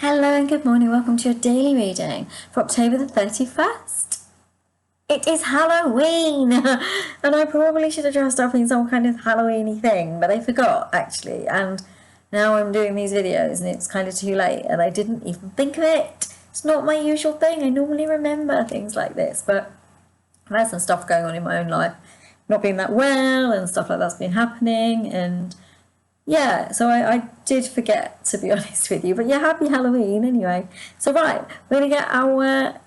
Hello and good morning, welcome to your daily reading for October the 31st. It is Halloween and I probably should have dressed up in some kind of Halloween-y thing, but I forgot actually, and now I'm doing these videos and it's kind of too late and I didn't even think of it. It's not my usual thing. I normally remember things like this, but I've had some stuff going on in my own life, not being that well and stuff like that's been happening, and yeah, so I did forget, to be honest with you. But yeah, happy Halloween anyway. So right, we're going to get our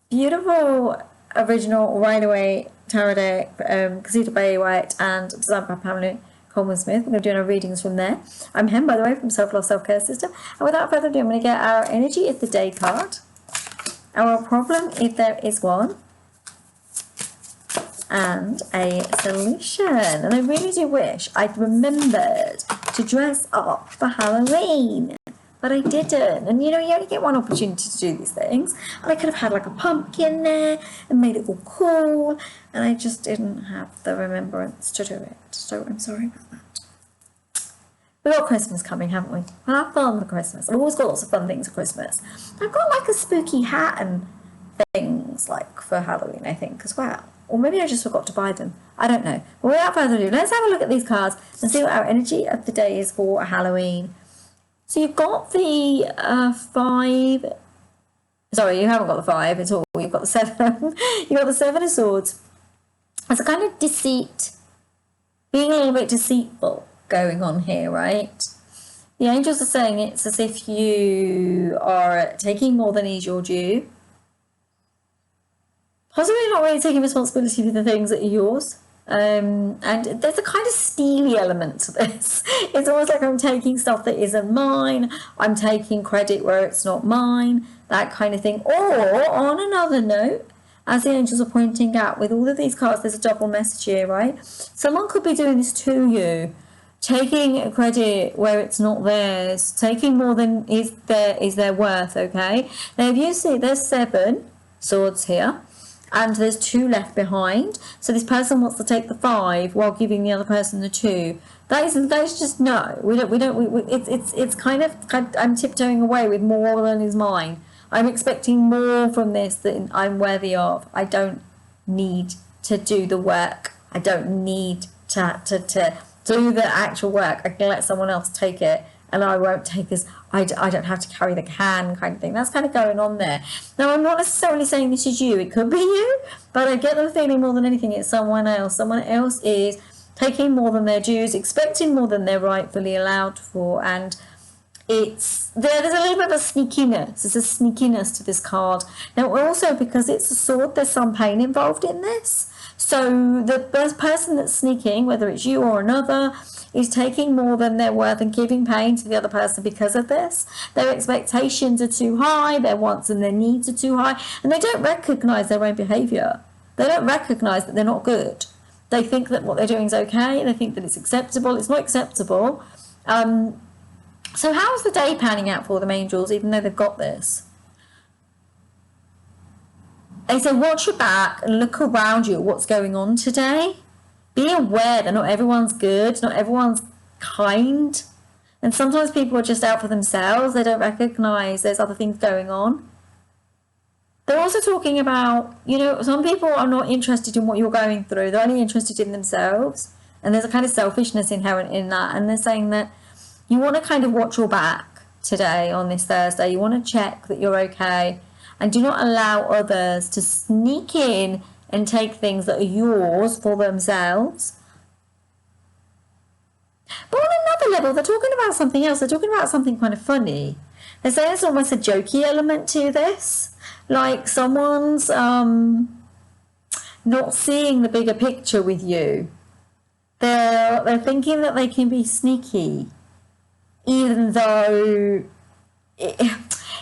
beautiful original Rider-Waite tarot deck, Casita Bay Waite and designed by Pamela Coleman Smith. We're going to do our readings from there. I'm Hem, by the way, from Self Love Self Care System. And without further ado, I'm going to get our energy of the day card, our problem if there is one, and a solution. And I really do wish I'd remembered to dress up for Halloween, but I didn't. And you know, you only get one opportunity to do these things, and I could have had like a pumpkin there and made it all cool, and I just didn't have the remembrance to do it, so I'm sorry about that. We've got Christmas coming, haven't we? We'll have fun for Christmas. I've always got lots of fun things for Christmas. I've got like a spooky hat and things like for Halloween, I think, as well. Or maybe I just forgot to buy them. I don't know. But without further ado, let's have a look at these cards and see what our energy of the day is for Halloween. So you've got the 5. Sorry, you haven't got the 5 at all. You've got the 7. You've got the 7 of Swords. It's a kind of deceit, being a little bit deceitful going on here, right? The angels are saying it's as if you are taking more than is your due. Possibly not really taking responsibility for the things that are yours. And there's a kind of steely element to this. It's almost like I'm taking stuff that isn't mine. I'm taking credit where it's not mine. That kind of thing. Or, on another note, as the angels are pointing out, with all of these cards, there's a double message here, right? Someone could be doing this to you. Taking credit where it's not theirs. Taking more than is their worth, okay? Now, if you see, there's 7 swords here, and there's 2 left behind. So this person wants to take the 5 while giving the other person the 2. That is just no. It's kind of, I'm tiptoeing away with more than is mine. I'm expecting more from this than I'm worthy of. I don't need to do the work. I don't need to do the actual work. I can let someone else take it, and I won't take this. I don't have to carry the can kind of thing. That's kind of going on there. Now, I'm not necessarily saying this is you. It could be you, but I get the feeling more than anything it's someone else. Someone else is taking more than their dues, expecting more than they're rightfully allowed for, and there's a little bit of a sneakiness. There's a sneakiness to this card. Now, also, because it's a sword, there's some pain involved in this. So the person that's sneaking, whether it's you or another, is taking more than they're worth and giving pain to the other person because of this. Their expectations are too high, their wants and their needs are too high, and they don't recognise their own behaviour. They don't recognise that they're not good. They think that what they're doing is okay, they think that it's acceptable. It's not acceptable. So how's the day panning out for them, angels, even though they've got this? They say, watch your back and look around you at what's going on today. Be aware that not everyone's good, not everyone's kind. And sometimes people are just out for themselves. They don't recognise there's other things going on. They're also talking about, you know, some people are not interested in what you're going through. They're only interested in themselves. And there's a kind of selfishness inherent in that. And they're saying that you want to kind of watch your back today on this Thursday. You want to check that you're okay. And do not allow others to sneak in and take things that are yours for themselves. But on another level, they're talking about something else. They're talking about something kind of funny. They're saying there's almost a jokey element to this. Like someone's not seeing the bigger picture with you. They're thinking that they can be sneaky, even though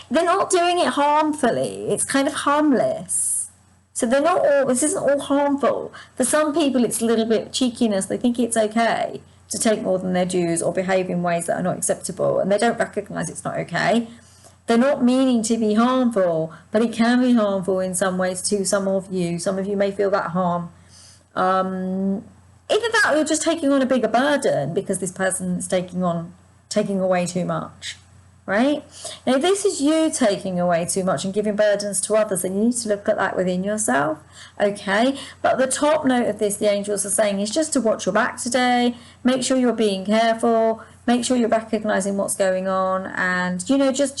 they're not doing it harmfully. It's kind of harmless. So they're not all, this isn't all harmful. For some people, it's a little bit cheekiness. They think it's okay to take more than their dues or behave in ways that are not acceptable, and they don't recognise it's not okay. They're not meaning to be harmful, but it can be harmful in some ways to some of you. Some of you may feel that harm. Either that or you're just taking on a bigger burden because this person is taking away too much. right? Now, if this is you taking away too much and giving burdens to others, then you need to look at that within yourself, okay? But the top note of this, the angels are saying, is just to watch your back today, make sure you're being careful, make sure you're recognizing what's going on, and, you know, just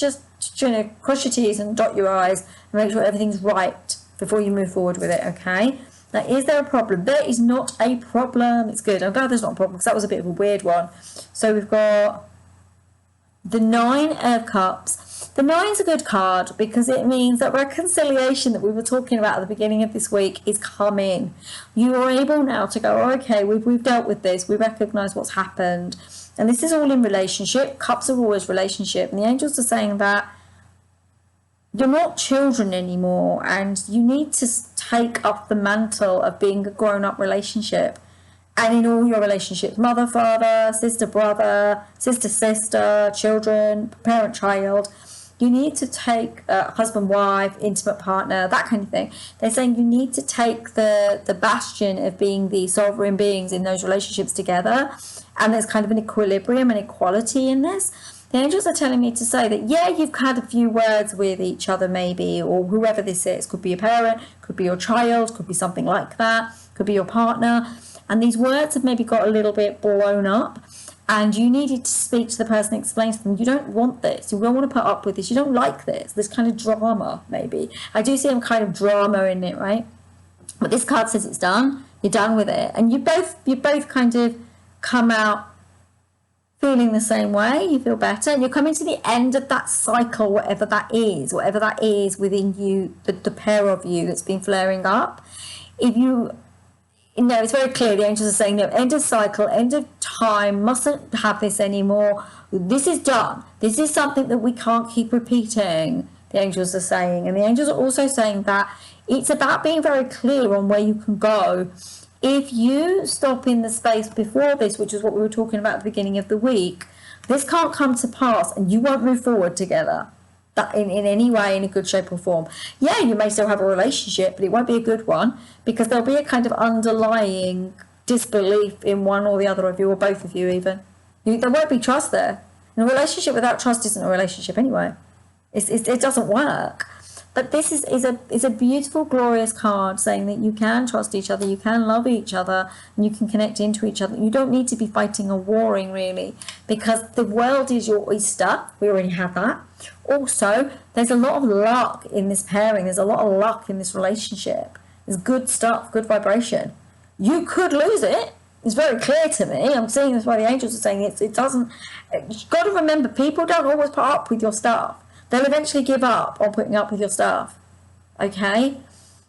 cross your T's and dot your I's and make sure everything's right before you move forward with it, okay? Now, is there a problem? There is not a problem. It's good. I'm glad there's not a problem, because that was a bit of a weird one. So we've got the 9 of Cups. The 9's a good card because it means that reconciliation that we were talking about at the beginning of this week is coming. You are able now to go, oh, okay, we've dealt with this. We recognise what's happened. And this is all in relationship. Cups are always relationship. And the angels are saying that you're not children anymore, and you need to take up the mantle of being a grown-up relationship. And in all your relationships, mother, father, sister, brother, sister, sister, children, parent, child, you need to take husband, wife, intimate partner, that kind of thing. They're saying you need to take the bastion of being the sovereign beings in those relationships together. And there's kind of an equilibrium and equality in this. The angels are telling me to say that, yeah, you've had a few words with each other maybe, or whoever this is. Could be a parent, could be your child, could be something like that, could be your partner. And these words have maybe got a little bit blown up, and you needed to speak to the person, explain to them, you don't want this, you don't want to put up with this, you don't like this kind of drama maybe. I do see some kind of drama in it, right? But this card says it's done, you're done with it. And you both kind of come out feeling the same way, you feel better, and you're coming to the end of that cycle, whatever that is within you, the pair of you that's been flaring up. If you know, it's very clear, the angels are saying, no, end of cycle, end of time, mustn't have this anymore. This is done. This is something that we can't keep repeating, the angels are saying. And the angels are also saying that it's about being very clear on where you can go. If you stop in the space before this, which is what we were talking about at the beginning of the week, this can't come to pass and you won't move forward together. That in any way, in a good shape or form. Yeah, you may still have a relationship, but it won't be a good one, because there'll be a kind of underlying disbelief in one or the other of you, or both of you even. There won't be trust there. And a relationship without trust isn't a relationship anyway. It doesn't work. But this is a beautiful, glorious card saying that you can trust each other, you can love each other, and you can connect into each other. You don't need to be fighting or warring, really, because the world is your oyster. We already have that. Also, there's a lot of luck in this pairing. There's a lot of luck in this relationship. There's good stuff, good vibration. You could lose it. It's very clear to me. I'm seeing this why the angels are saying it doesn't. You've got to remember, people don't always put up with your stuff. They'll eventually give up on putting up with your stuff. Okay?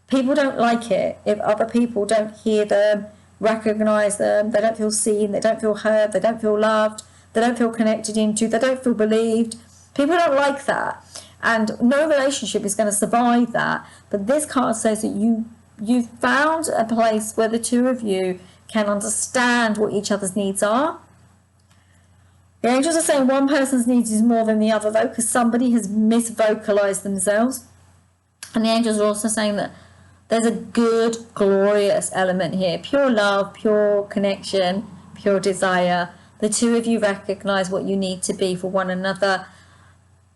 People don't like it if other people don't hear them, recognise them, they don't feel seen, they don't feel heard, they don't feel loved, they don't feel connected into, they don't feel believed. People don't like that. And no relationship is going to survive that. But this card says that you've found a place where the two of you can understand what each other's needs are. The angels are saying one person's needs is more than the other, though, because somebody has misvocalized themselves. And the angels are also saying that there's a good, glorious element here. Pure love, pure connection, pure desire. The two of you recognize what you need to be for one another.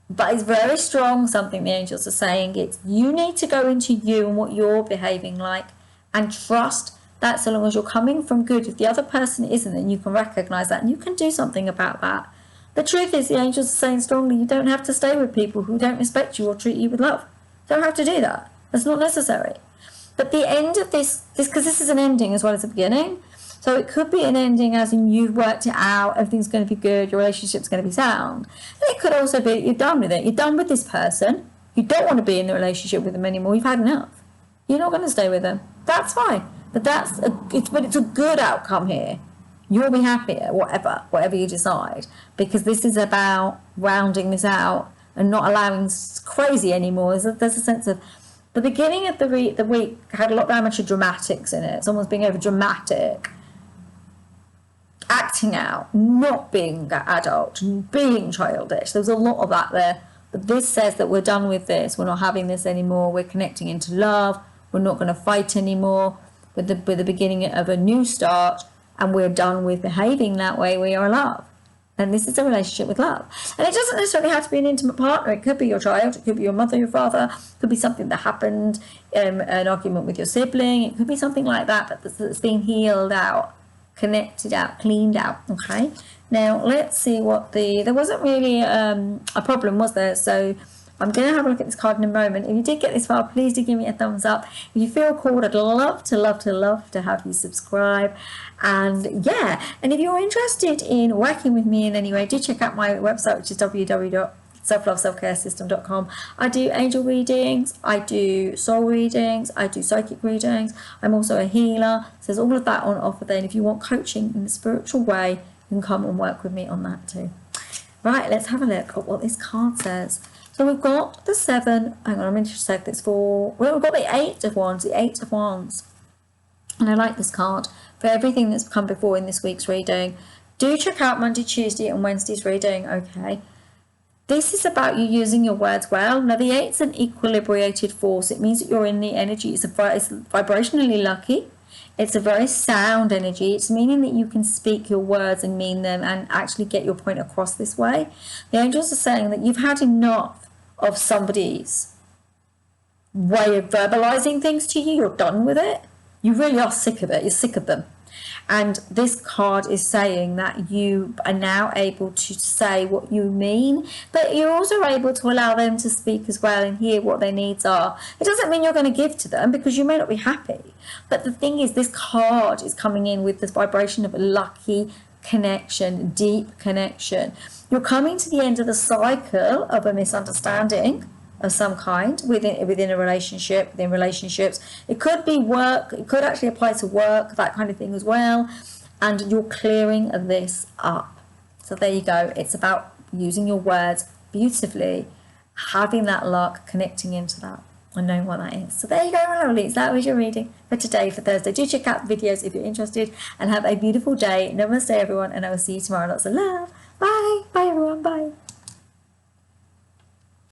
But it's very strong, something the angels are saying. It's you need to go into you and what you're behaving like, and trust that so long as you're coming from good. If the other person isn't, then you can recognize that and you can do something about that. The truth is, the angels are saying strongly, you don't have to stay with people who don't respect you or treat you with love. You don't have to do that. That's not necessary. But the end of this, because this is an ending as well as a beginning, so it could be an ending as in you've worked it out, everything's going to be good, your relationship's going to be sound. But it could also be you're done with it. You're done with this person. You don't want to be in the relationship with them anymore. You've had enough. You're not going to stay with them. That's fine. But it's a good outcome here. You'll be happier, whatever you decide, because this is about rounding this out and not allowing crazy anymore. There's a sense of the beginning of the week had a lot very much of dramatics in it. Someone's being over dramatic, acting out, not being adult, being childish. There was a lot of that there. But this says that we're done with this. We're not having this anymore. We're connecting into love. We're not going to fight anymore. With the beginning of a new start, and we're done with behaving that way. We are love. And this is a relationship with love. And it doesn't necessarily have to be an intimate partner. It could be your child. It could be your mother, your father. It could be something that happened, an argument with your sibling. It could be something like that, that's been healed out, connected out, cleaned out. Okay. Now, let's see what there wasn't really a problem, was there? So I'm going to have a look at this card in a moment. If you did get this far, please do give me a thumbs up. If you feel called, I'd love to have you subscribe. And yeah, and if you're interested in working with me in any way, do check out my website, which is www.selfloveselfcaresystem.com. I do angel readings, I do soul readings, I do psychic readings. I'm also a healer. So there's all of that on offer there. And if you want coaching in the spiritual way, you can come and work with me on that too. Right, let's have a look at what this card says. So we've got the 7, hang on, I'm going to check this for, well, we've got the 8 of Wands, And I like this card for everything that's come before in this week's reading. Do check out Monday, Tuesday and Wednesday's reading, okay? This is about you using your words well. Now, the 8's an equilibrated force. It means that you're in the energy. It's vibrationally lucky. It's a very sound energy. It's meaning that you can speak your words and mean them and actually get your point across this way. The angels are saying that you've had enough of somebody's way of verbalizing things to you. You're done with it. You really are sick of it. You're sick of them. And this card is saying that you are now able to say what you mean, but you're also able to allow them to speak as well and hear what their needs are. It doesn't mean you're going to give to them, because you may not be happy. But the thing is, this card is coming in with this vibration of a lucky connection, deep connection. You're coming to the end of the cycle of a misunderstanding of some kind within a relationship, within relationships. It could be work, it could actually apply to work, that kind of thing as well. And you're clearing this up. So there you go. It's about using your words beautifully, having that luck, connecting into that, and knowing what that is. So there you go, my lovelies. That was your reading for today, for Thursday. Do check out the videos if you're interested, and have a beautiful day. Namaste, everyone, and I will see you tomorrow. Lots of love. Bye. Bye, everyone.